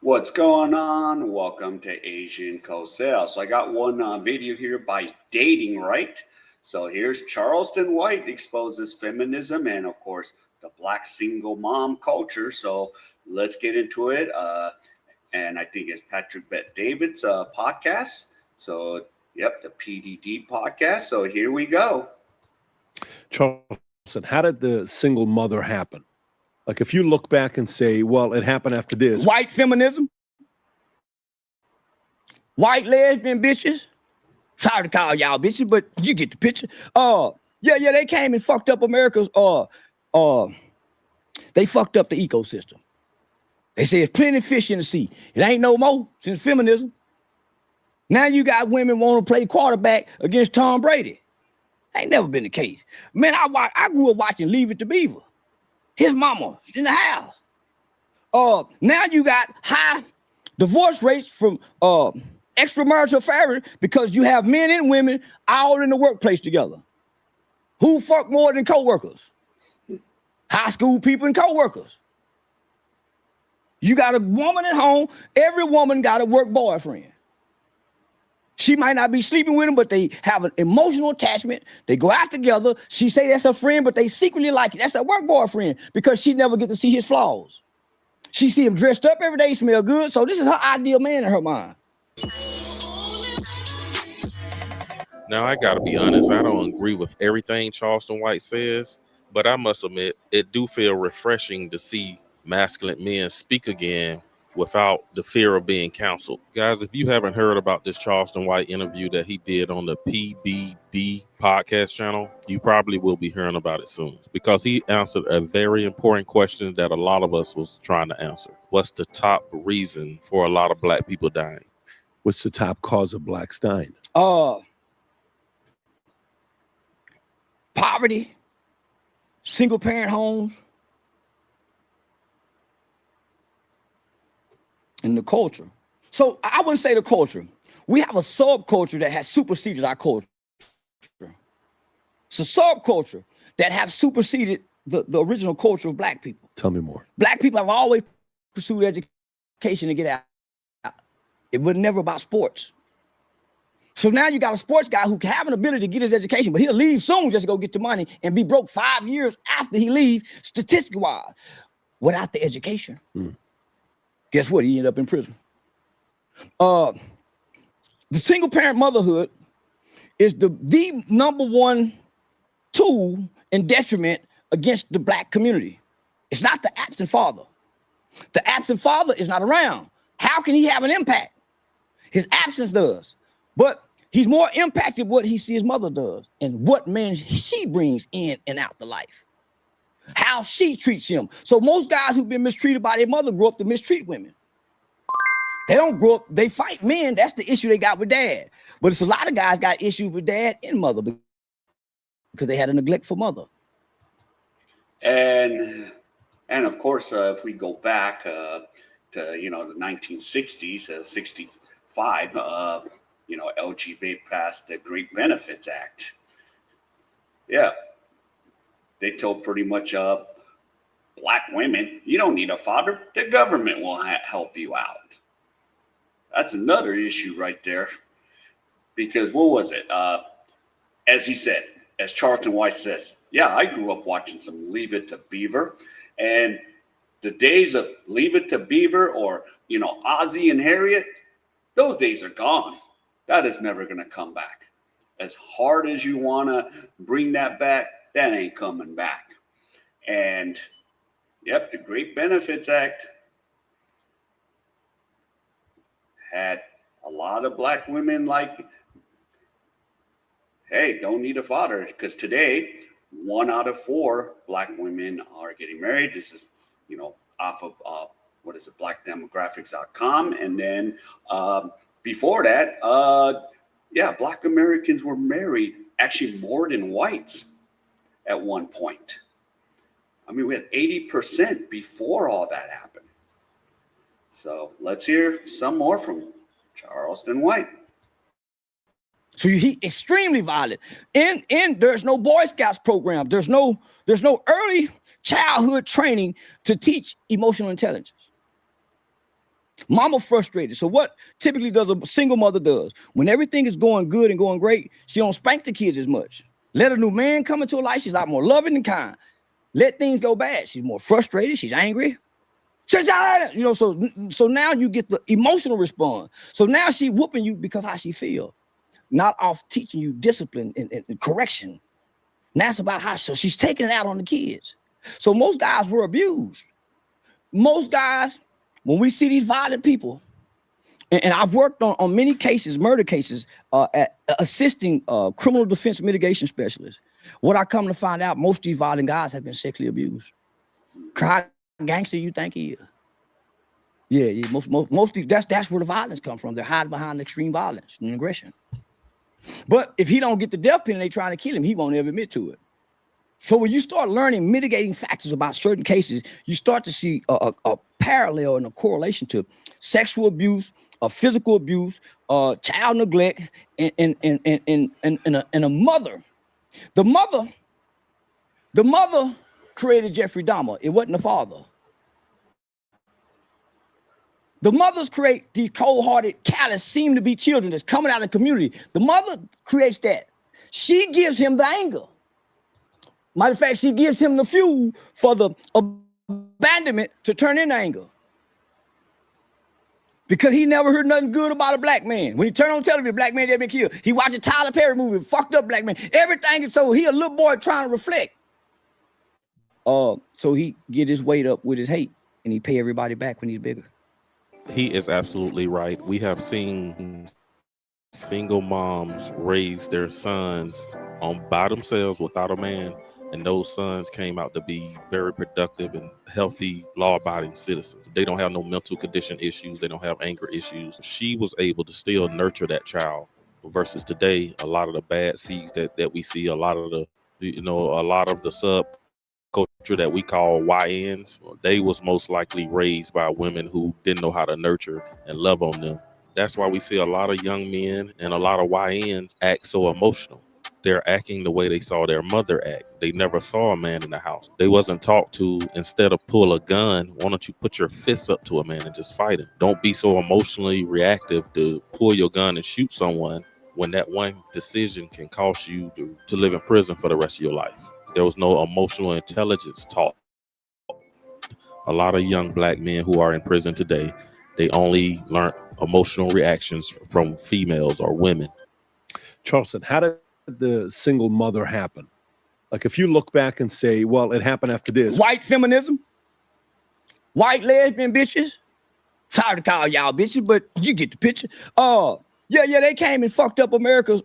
What's going on? Welcome to Asian Cosell. So I got one video here by Dating Right. So here's Charleston White exposes feminism and, of course, the black single mom culture. So let's get into it. And I think it's Patrick Bet David's podcast. So, yep, the PDD podcast. So here we go. Charleston, how did the single mother happen? Like, if you look back and say, well, it happened after this. White feminism. White lesbian bitches. Sorry to call y'all bitches, but you get the picture. Yeah, they came and fucked up America's, they fucked up the ecosystem. They say there's plenty of fish in the sea. It ain't no more since feminism. Now you got women want to play quarterback against Tom Brady. Ain't never been the case. Man, I grew up watching Leave It to Beaver. His mama in the house. Now you got high divorce rates from extramarital affairs because you have men and women all in the workplace together. Who fuck more than co-workers? High school people and co-workers. You got a woman at home. Every woman got a work boyfriend. She might not be sleeping with him, but they have an emotional attachment. They go out together. She say that's her friend, but they secretly like it. That's her work boyfriend because she never get to see his flaws. She see him dressed up every day, smell good. So this is her ideal man in her mind. Now, I got to be honest. I don't agree with everything Charleston White says, but I must admit, it do feel refreshing to see masculine men speak again without the fear of being counseled. Guys, if you haven't heard about this Charleston White interview that he did on the PBD podcast channel, you probably will be hearing about it soon because he answered a very important question that a lot of us was trying to answer. What's the top reason for a lot of black people dying? What's the top cause of black dying? Poverty, single parent homes, and the culture. So I wouldn't say the culture. We have a subculture that has superseded our culture. It's a subculture that have superseded the original culture of black people. Tell me more. Black people have always pursued education to get out. It was never about sports. So now you got a sports guy who can have an ability to get his education, but he'll leave soon just to go get the money and be broke 5 years after he leaves, statistically wise, without the education. Guess what? He ended up in prison. The single parent motherhood is the number one tool and detriment against the black community. It's not the absent father. The absent father is not around. How can he have an impact? His absence does. But he's more impacted what he sees his mother does and what man she brings in and out the life. How she treats him. So most guys who've been mistreated by their mother grow up to mistreat women. They don't grow up, they fight men. That's the issue they got with dad. But it's a lot of guys got issues with dad and mother because they had a neglectful mother. And of course, if we go back to the 1960s, 65, LGBT passed the Great Benefits Act. Yeah, they told pretty much black women, you don't need a father. The government will help you out. That's another issue right there. Because what was it? As he said, as Charleston White says, yeah, I grew up watching some Leave It to Beaver. And the days of Leave It to Beaver or, Ozzie and Harriet, those days are gone. That is never going to come back. As hard as you want to bring that back, that ain't coming back. And, yep, the Great Benefits Act had a lot of black women like, hey, don't need a father. Because today, 1 out of 4 black women are getting married. This is, off of, blackdemographics.com. And then before that, black Americans were married actually more than whites at one point. I mean, we had 80% before all that happened. So let's hear some more from Charleston White. So he extremely violent. And there's no Boy Scouts program. There's no early childhood training to teach emotional intelligence. Mama frustrated. So what typically does a single mother does? When everything is going good and going great, she don't spank the kids as much. Let a new man come into her life, she's a lot more loving and kind. Let things go bad, she's more frustrated, she's angry. You know, so now you get the emotional response. So now she whooping you because how she feel, not off teaching you discipline and correction. And that's about how, so she's taking it out on the kids. So most guys were abused. Most guys, when we see these violent people, and I've worked on many cases, murder cases, at assisting criminal defense mitigation specialists. What I come to find out, most of these violent guys have been sexually abused. How gangster you think he is? Yeah, most of these, that's where the violence comes from. They're hiding behind extreme violence and aggression. But if he don't get the death penalty, they trying to kill him, he won't ever admit to it. So when you start learning mitigating factors about certain cases, you start to see a parallel and a correlation to sexual abuse, physical abuse, child neglect, and a mother. The mother created Jeffrey Dahmer. It wasn't the father. The mothers create these cold-hearted, callous, seem to be children that's coming out of the community. The mother creates that. She gives him the anger. Matter of fact, she gives him the fuel for the abandonment to turn into anger. Because he never heard nothing good about a black man. When he turned on television, black man that been killed. He watched a Tyler Perry movie, fucked up black man. Everything is so he a little boy trying to reflect. So he get his weight up with his hate, and he pay everybody back when he's bigger. He is absolutely right. We have seen single moms raise their sons by themselves without a man, and those sons came out to be very productive and healthy, law-abiding citizens. They don't have no mental condition issues. They don't have anger issues. She was able to still nurture that child versus today, a lot of the bad seeds that we see, a lot of the subculture that we call YNs, they was most likely raised by women who didn't know how to nurture and love on them. That's why we see a lot of young men and a lot of YNs act so emotional. They're acting the way they saw their mother act. They never saw a man in the house. They wasn't taught to, instead of pull a gun, why don't you put your fists up to a man and just fight him? Don't be so emotionally reactive to pull your gun and shoot someone when that one decision can cost you to live in prison for the rest of your life. There was no emotional intelligence taught. A lot of young black men who are in prison today, they only learn emotional reactions from females or women. Charleston, how did the single mother happen? Like if you look back and say, well, it happened after this. White feminism, white lesbian bitches. Sorry to call y'all bitches, but you get the picture. Yeah, they came and fucked up America's,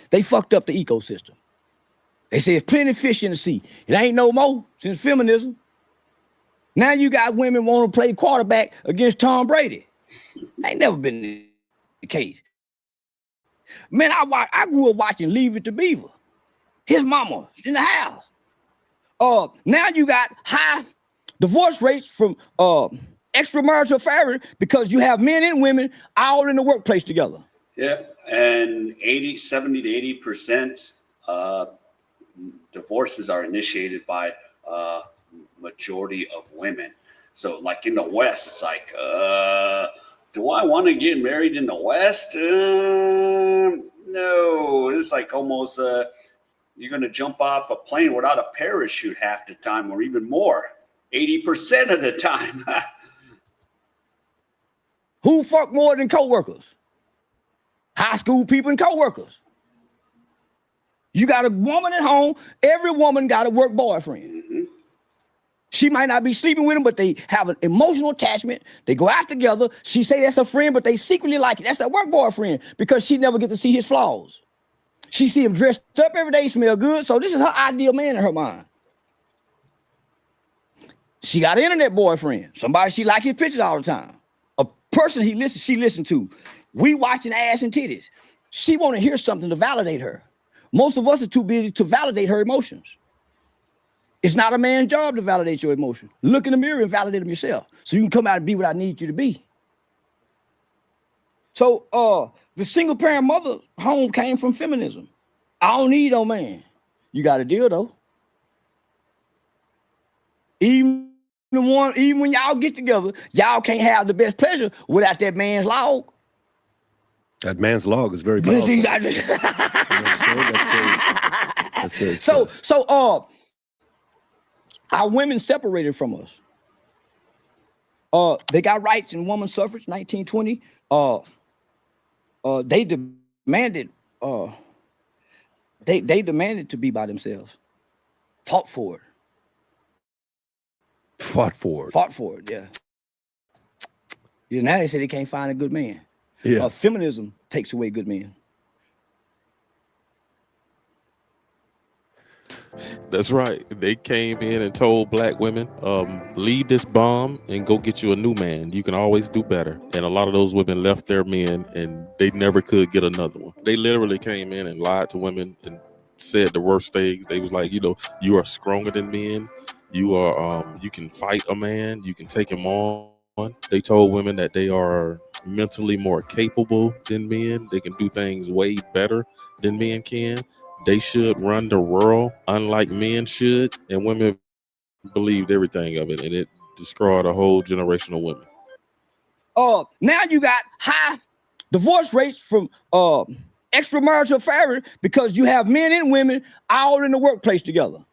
they fucked up the ecosystem. They say there's plenty of fish in the sea. It ain't no more since feminism. Now you got women want to play quarterback against Tom Brady. Ain't never been the case. Man, I grew up watching Leave It to Beaver. His mama in the house. Now you got high divorce rates from extramarital affair because you have men and women all in the workplace together. Yeah, and 70 to 80% divorces are initiated by majority of women. So like in the West, it's like, do I want to get married in the West? No, it's like almost you're going to jump off a plane without a parachute half the time, or even more, 80% of the time. Who fuck more than coworkers? High school people and coworkers. You got a woman at home. Every woman got a work boyfriend. Mm-hmm. She might not be sleeping with him, but they have an emotional attachment. They go out together. She say that's her friend, but they secretly like it. That's her work boyfriend because she never get to see his flaws. She see him dressed up every day, smell good. So this is her ideal man in her mind. She got an internet boyfriend. Somebody she like his pictures all the time. A person she listen to. We watching ass and titties. She want to hear something to validate her. Most of us are too busy to validate her emotions. It's not a man's job to validate your emotions. Look in the mirror and validate them yourself so you can come out and be what I need you to be. So the single parent mother home came from feminism. I don't need no man. You got a deal though. Even even when y'all get together, y'all can't have the best pleasure without that man's log. That man's log is very powerful. You You got know what I'm saying? Our women separated from us. They got rights in women's suffrage, 1920. They demanded they demanded to be by themselves. Fought for it. Fought for it. Yeah. Now they say they can't find a good man. Yeah. Feminism takes away good men. That's right. They came in and told black women, leave this bomb and go get you a new man. You can always do better. And a lot of those women left their men and they never could get another one. They literally came in and lied to women and said the worst things. They was like, you are stronger than men. You are, you can fight a man. You can take him on. They told women that they are mentally more capable than men. They can do things way better than men can. They should run the world unlike men should, and women believed everything of it, and it destroyed a whole generation of women. Now you got high divorce rates from extramarital affairs because you have men and women all in the workplace together.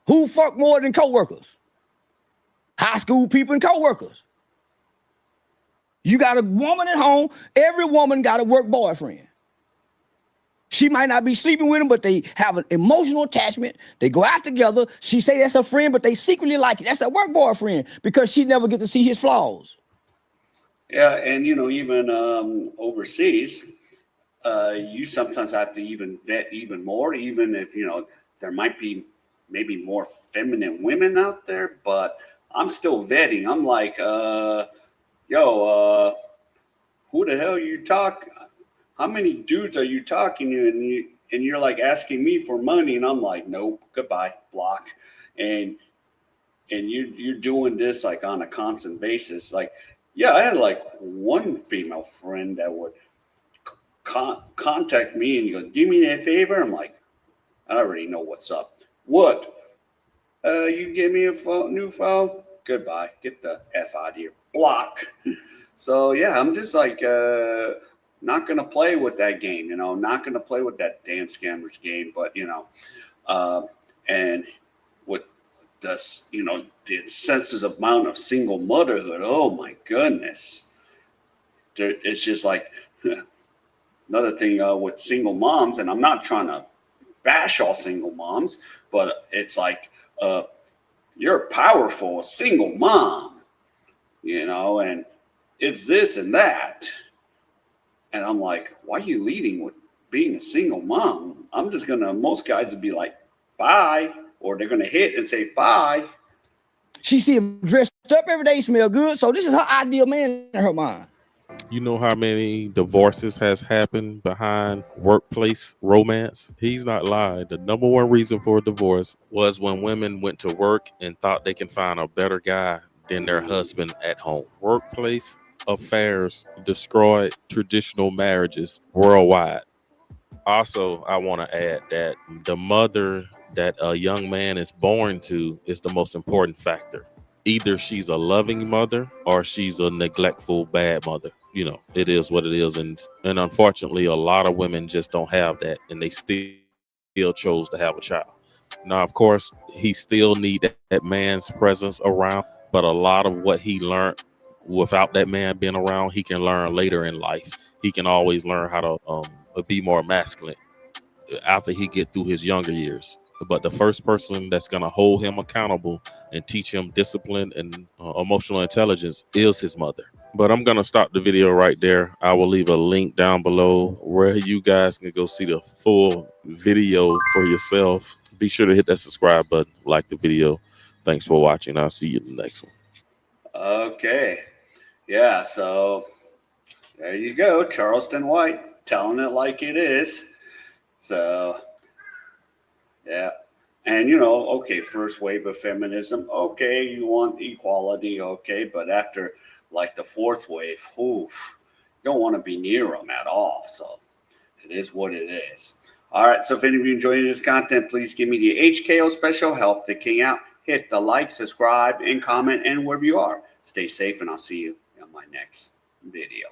Who fuck more than co-workers? High school people and co-workers. You got a woman at home. Every woman got a work boyfriend. She might not be sleeping with him, but they have an emotional attachment. They go out together. She say that's her friend, but they secretly like it. That's her work boyfriend because she never get to see his flaws. Yeah, and even overseas, you sometimes have to even vet even more, even if there might be maybe more feminine women out there, but I'm still vetting. I'm like, who the hell are you talking? How many dudes are you talking to? And you're like asking me for money, and I'm like, nope, goodbye, block. And you're doing this like on a constant basis. Like, yeah, I had like one female friend that would contact me and go, do me a favor. I'm like, I already know what's up. What? You give me a new phone? Goodbye. Get the F out of here. Block. So yeah, I'm just like not gonna play with that game, not gonna play with that damn scammers game. But and with this, the excessive amount of single motherhood, oh my goodness. It's just like another thing with single moms, and I'm not trying to bash all single moms, but it's like you're a powerful single mom, and it's this and that. And I'm like, why are you leading with being a single mom? I'm just most guys would be like, bye, or they're gonna hit and say bye. She see him dressed up every day, smell good. So this is her ideal man in her mind. You know how many divorces has happened behind workplace romance? He's not lying. The number one reason for a divorce was when women went to work and thought they can find a better guy than their husband at home. Workplace affairs destroyed traditional marriages worldwide. Also, I want to add that the mother that a young man is born to is the most important factor. Either she's a loving mother or she's a neglectful bad mother. It is what it is. And unfortunately, a lot of women just don't have that, and they still chose to have a child. Now, of course, he still need that man's presence around, but a lot of what he learned without that man being around, he can learn later in life. He can always learn how to be more masculine after he get through his younger years. But the first person that's going to hold him accountable and teach him discipline and emotional intelligence is his mother. But I'm going to stop the video right there. I will leave a link down below where you guys can go see the full video for yourself. Be sure to hit that subscribe button, like the video. Thanks for watching. I'll see you in the next one. Okay. Yeah, so there you go. Charleston White telling it like it is. So, yeah. And, okay, first wave of feminism. Okay, you want equality. Okay, but after like the fourth wave, oof, you don't want to be near them at all. So it is what it is. All right. So if any of you enjoyed this content, please give me the HKO special. Help the king out. hit the like, subscribe, and comment, and wherever you are. Stay safe, and I'll see you on my next video.